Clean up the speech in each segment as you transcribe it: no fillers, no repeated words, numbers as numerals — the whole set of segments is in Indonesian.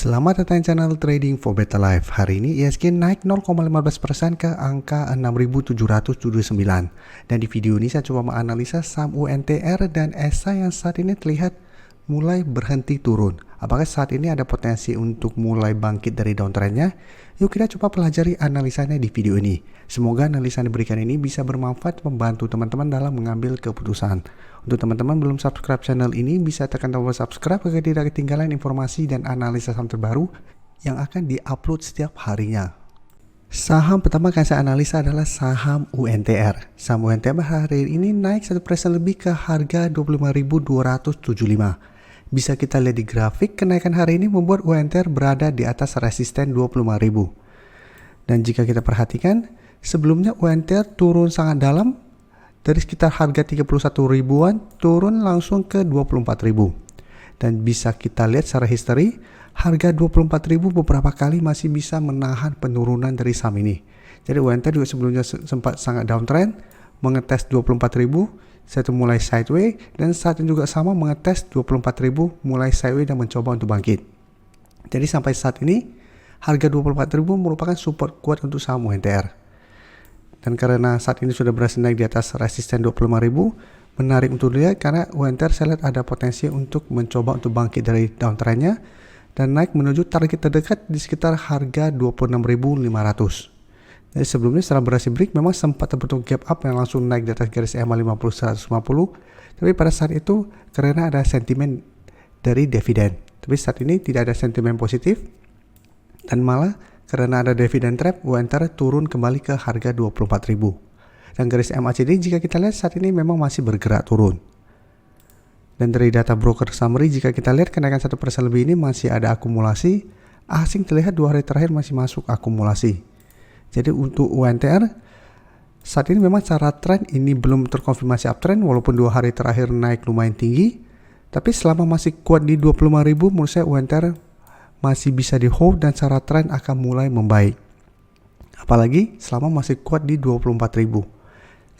Selamat datang di channel Trading for Better Life. Hari ini IHSG naik 0,15% ke angka 6.779. Dan di video ini saya coba menganalisa saham UNTR dan ESA yang saat ini terlihat mulai berhenti turun. Apakah saat ini ada potensi untuk mulai bangkit dari downtrendnya? Yuk kita coba pelajari analisanya di video ini. Semoga analisa yang diberikan ini bisa bermanfaat membantu teman-teman dalam mengambil keputusan. Untuk teman-teman belum subscribe channel ini, bisa tekan tombol subscribe agar tidak ketinggalan informasi dan analisa saham terbaru yang akan diupload setiap harinya. Saham pertama yang saya analisa adalah saham UNTR. Saham UNTR hari ini naik 1% lebih ke harga 25.275. Bisa kita lihat di grafik, kenaikan hari ini membuat UNTR berada di atas resisten 25.000. Dan jika kita perhatikan, sebelumnya UNTR turun sangat dalam, dari sekitar harga 31 ribuan turun langsung ke 24.000. Dan bisa kita lihat secara history, harga 24.000 beberapa kali masih bisa menahan penurunan dari saham ini. Jadi UNTR juga sebelumnya sempat sangat downtrend, mengetes 24.000, setelah mulai sideways, dan saat ini juga sama mengetes 24.000, mulai sideways dan mencoba untuk bangkit. Jadi sampai saat ini harga 24.000 merupakan support kuat untuk saham UNTR. Dan karena saat ini sudah berhasil naik di atas resisten 25.000, menarik untuk dilihat karena UNTR saya lihat ada potensi untuk mencoba untuk bangkit dari downtrendnya dan naik menuju target terdekat di sekitar harga 26.500. Jadi sebelumnya setelah berhasil break memang sempat terbentuk gap up yang langsung naik di atas garis EMA 50-150, tapi pada saat itu karena ada sentimen dari dividen. Tapi saat ini tidak ada sentimen positif dan malah karena ada dividen trap, UNTR turun kembali ke harga 24.000. Dan garis MACD jika kita lihat saat ini memang masih bergerak turun. Dan dari data broker summary jika kita lihat kenaikan 1% lebih ini masih ada akumulasi. Asing terlihat 2 hari terakhir masih masuk akumulasi. Jadi untuk UNTR saat ini memang secara tren ini belum terkonfirmasi uptrend walaupun 2 hari terakhir naik lumayan tinggi. Tapi selama masih kuat di 25.000 menurut saya UNTR masih bisa di hold dan secara tren akan mulai membaik. Apalagi selama masih kuat di 24.000.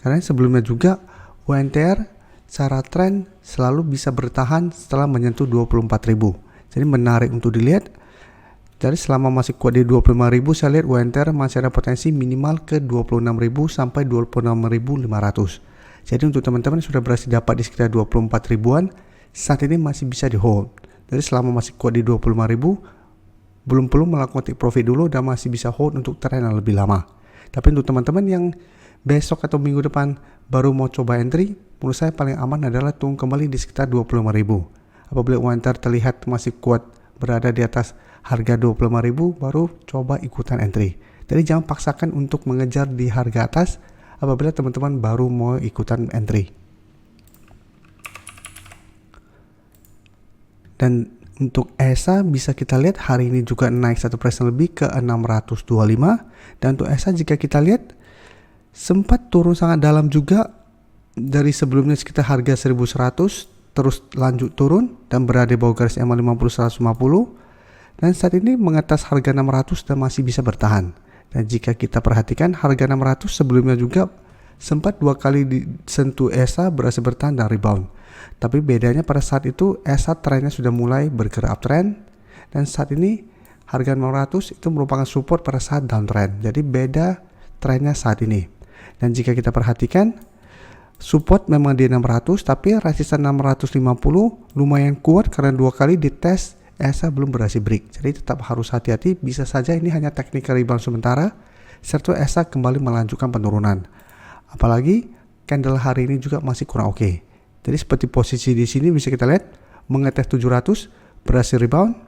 Karena sebelumnya juga UNTR secara tren selalu bisa bertahan setelah menyentuh 24.000. Jadi menarik untuk dilihat. Jadi selama masih kuat di 25.000 saya lihat UNTR masih ada potensi minimal ke 26.000 sampai 26.500. Jadi untuk teman-teman yang sudah berhasil dapat di sekitar 24 ribuan, saat ini masih bisa di hold. Jadi selama masih kuat di 25.000, belum perlu melakukan take profit dulu dan masih bisa hold untuk tren yang lebih lama. Tapi untuk teman-teman yang besok atau minggu depan baru mau coba entry, menurut saya paling aman adalah tunggu kembali di sekitar 25.000. Apabila UNTR terlihat masih kuat berada di atas harga 25.000, baru coba ikutan entry. Jadi jangan paksakan untuk mengejar di harga atas apabila teman-teman baru mau ikutan entry. Dan untuk ESA bisa kita lihat hari ini juga naik 1% lebih ke 625. Dan untuk ESA jika kita lihat sempat turun sangat dalam juga dari sebelumnya sekitar harga 1100 terus lanjut turun dan berada di bawah garis EMA 50-150 dan saat ini mengatas harga 600 dan masih bisa bertahan. Dan jika kita perhatikan harga 600 sebelumnya juga sempat 2 kali disentuh ESA berhasil bertahan dan rebound. Tapi bedanya pada saat itu ESA trennya sudah mulai bergerak uptrend dan saat ini harga 600 itu merupakan support pada saat downtrend. Jadi beda trennya saat ini. Dan jika kita perhatikan support memang di 600 tapi resisten 650 lumayan kuat karena 2 kali dites ESA belum berhasil break. Jadi tetap harus hati-hati, bisa saja ini hanya technical rebound sementara serta ESA kembali melanjutkan penurunan. Apalagi candle hari ini juga masih kurang oke. Jadi seperti posisi di sini bisa kita lihat mengetes 700 berhasil rebound,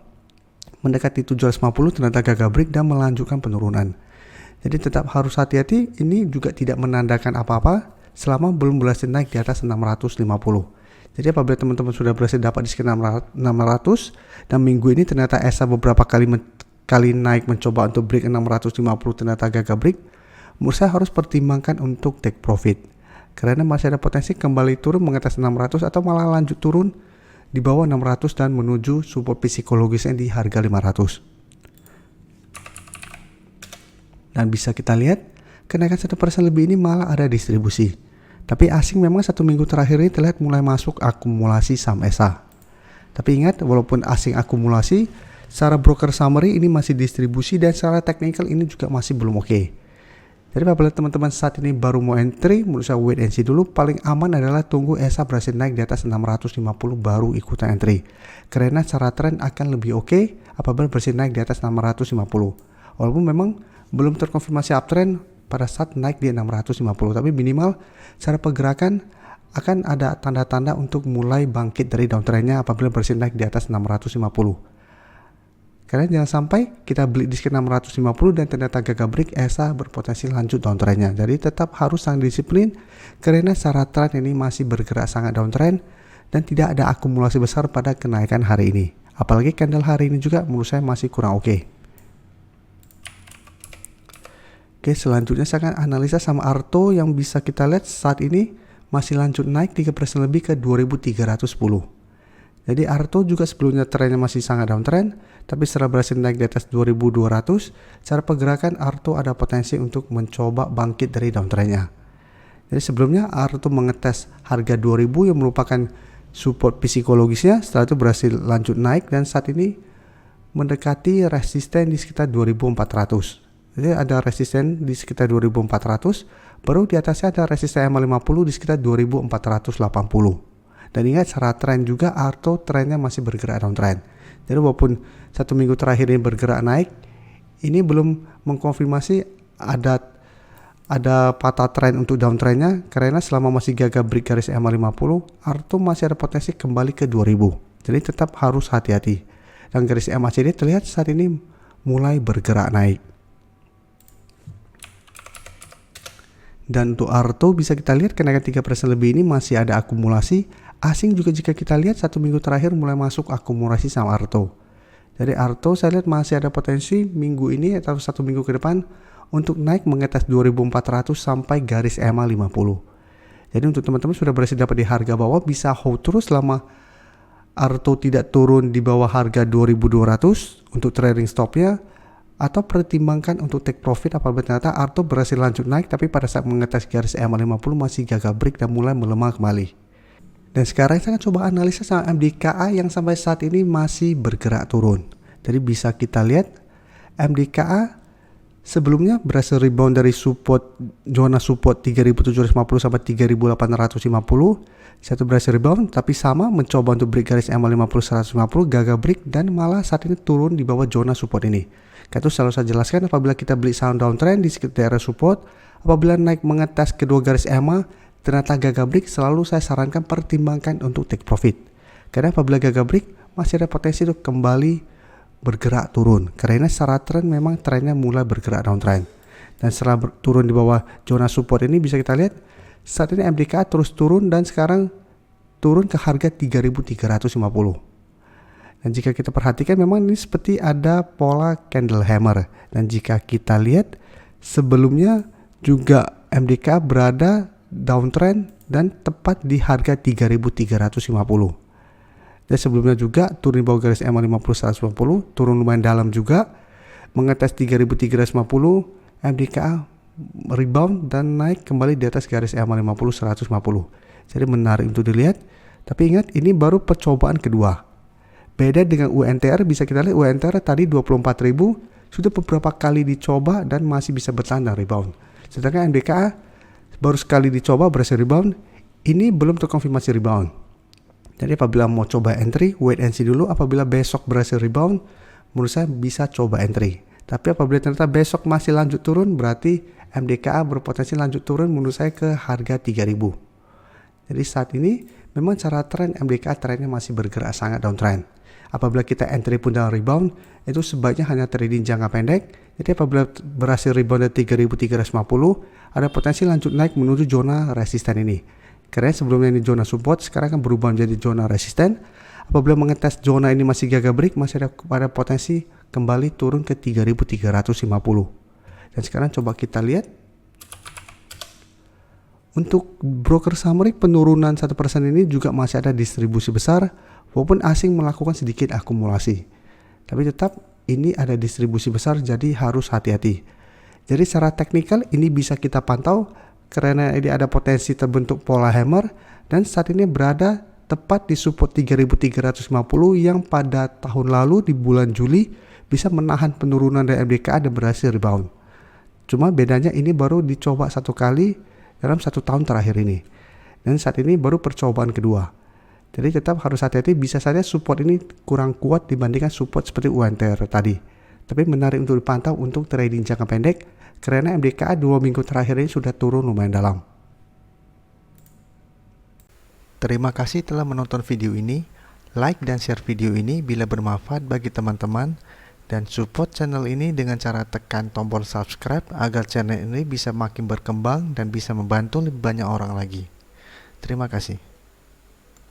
mendekati 750 ternyata gagal break dan melanjutkan penurunan. Jadi tetap harus hati-hati, ini juga tidak menandakan apa-apa selama belum berhasil naik di atas 650. Jadi apabila teman-teman sudah berhasil dapat di sekitar 600 dan minggu ini ternyata ESA beberapa kali naik mencoba untuk break 650 ternyata gagal break, menurut saya harus pertimbangkan untuk take profit. Karena masih ada potensi kembali turun mengatas 600 atau malah lanjut turun di bawah 600 dan menuju support psikologisnya di harga 500. Dan bisa kita lihat kenaikan 1% lebih ini malah ada distribusi. Tapi asing memang 1 minggu terakhir ini terlihat mulai masuk akumulasi saham ESA. Tapi ingat walaupun asing akumulasi, secara broker summary ini masih distribusi dan secara technical ini juga masih belum oke. Jadi apabila teman-teman saat ini baru mau entry, menurut saya wait and see dulu. Paling aman adalah tunggu ESA berhasil naik di atas 650 baru ikutan entry. Karena secara tren akan lebih oke apabila berhasil naik di atas 650. Walaupun memang belum terkonfirmasi uptrend pada saat naik di 650, tapi minimal secara pergerakan akan ada tanda-tanda untuk mulai bangkit dari downtrendnya apabila berhasil naik di atas 650. Karena jangan sampai kita beli di sekitar 650 dan ternyata gagal break, ESA berpotensi lanjut downtrendnya. Jadi tetap harus sangat disiplin karena secara trend ini masih bergerak sangat downtrend dan tidak ada akumulasi besar pada kenaikan hari ini. Apalagi candle hari ini juga menurut saya masih kurang oke. Oke, selanjutnya saya akan analisa sama Arto yang bisa kita lihat saat ini masih lanjut naik 3% lebih ke 2310. Jadi Arto juga sebelumnya trennya masih sangat downtrend, tapi setelah berhasil naik di atas 2200, secara pergerakan Arto ada potensi untuk mencoba bangkit dari downtrendnya. Jadi sebelumnya Arto mengetes harga 2000 yang merupakan support psikologisnya, setelah itu berhasil lanjut naik dan saat ini mendekati resisten di sekitar 2400. Jadi ada resisten di sekitar 2400, baru di atasnya ada resisten EMA50 di sekitar 2480. Dan ingat secara tren juga Arto trennya masih bergerak downtrend. Jadi walaupun 1 minggu terakhir ini bergerak naik, ini belum mengkonfirmasi ada patah tren untuk downtrendnya karena selama masih gagal break garis EMA50, Arto masih ada potensi kembali ke 2000. Jadi tetap harus hati-hati. Dan garis MACD terlihat saat ini mulai bergerak naik. Dan untuk Arto bisa kita lihat kenaikan 3% lebih ini masih ada akumulasi. Asing juga jika kita lihat 1 minggu terakhir mulai masuk akumulasi sama Arto. Jadi Arto saya lihat masih ada potensi minggu ini atau 1 minggu ke depan untuk naik mengetes 2400 sampai garis EMA 50. Jadi untuk teman-teman sudah berhasil dapat di harga bawah, bisa hold terus selama Arto tidak turun di bawah harga 2200 untuk trading stopnya, atau pertimbangkan untuk take profit apabila ternyata Arto berhasil lanjut naik tapi pada saat mengetes garis EMA 50 masih gagal break dan mulai melemah kembali. Dan sekarang saya akan coba analisa sama MDKA yang sampai saat ini masih bergerak turun. Jadi bisa kita lihat MDKA sebelumnya berhasil rebound dari zona support 3750 sampai 3850. Satu berhasil rebound tapi sama mencoba untuk break garis EMA 50 150, gagal break dan malah saat ini turun di bawah zona support ini. Itu selalu saya jelaskan apabila kita beli saham downtrend di sekitar daerah support, apabila naik mengetes kedua garis EMA ternyata gagal break, selalu saya sarankan pertimbangkan untuk take profit. Karena apabila gagal break masih ada potensi untuk kembali bergerak turun. Karena secara tren memang trennya mulai bergerak downtrend. Dan setelah turun di bawah zona support ini bisa kita lihat saat ini MDK terus turun dan sekarang turun ke harga 3350. Dan jika kita perhatikan memang ini seperti ada pola candle hammer. Dan jika kita lihat sebelumnya juga MDK berada downtrend dan tepat di harga 3350. Dan sebelumnya juga turun di bawah garis EMA 50 150, turun lumayan dalam juga mengetes 3350, MDKA rebound dan naik kembali di atas garis EMA 50 150. Jadi menarik untuk dilihat. Tapi ingat ini baru percobaan kedua. Beda dengan UNTR, bisa kita lihat UNTR tadi 24.000 sudah beberapa kali dicoba dan masih bisa bertahan dan rebound. Sedangkan MDKA baru sekali dicoba berhasil rebound, ini belum terkonfirmasi rebound. Jadi apabila mau coba entry, wait and see dulu. Apabila besok berhasil rebound, menurut saya bisa coba entry. Tapi apabila ternyata besok masih lanjut turun, berarti MDKA berpotensi lanjut turun menurut saya ke harga 3000. Jadi saat ini memang cara tren MDKA trennya masih bergerak sangat downtrend. Apabila kita entry pun dalam rebound, itu sebaiknya hanya trading jangka pendek. Jadi apabila berhasil rebound dari 3350, ada potensi lanjut naik menuju zona resisten ini. Karena sebelumnya ini zona support, sekarang akan berubah menjadi zona resisten. Apabila mengetes zona ini masih gagal break, masih ada potensi kembali turun ke 3350. Dan sekarang coba kita lihat untuk broker summary, penurunan 1% ini juga masih ada distribusi besar, walaupun asing melakukan sedikit akumulasi. Tapi tetap ini ada distribusi besar, jadi harus hati-hati. Jadi secara teknikal ini bisa kita pantau karena ini ada potensi terbentuk pola hammer dan saat ini berada tepat di support 3.350 yang pada tahun lalu di bulan Juli bisa menahan penurunan dari MDKA dan berhasil rebound. Cuma bedanya ini baru dicoba satu kali dalam 1 tahun terakhir ini. Dan saat ini baru percobaan kedua. Jadi tetap harus hati-hati, bisa saja support ini kurang kuat dibandingkan support seperti UNTR tadi. Tapi menarik untuk dipantau untuk trading jangka pendek karena MDKA 2 minggu terakhir ini sudah turun lumayan dalam. Terima kasih telah menonton video ini. Like dan share video ini bila bermanfaat bagi teman-teman. Dan support channel ini dengan cara tekan tombol subscribe agar channel ini bisa makin berkembang dan bisa membantu lebih banyak orang lagi. Terima kasih.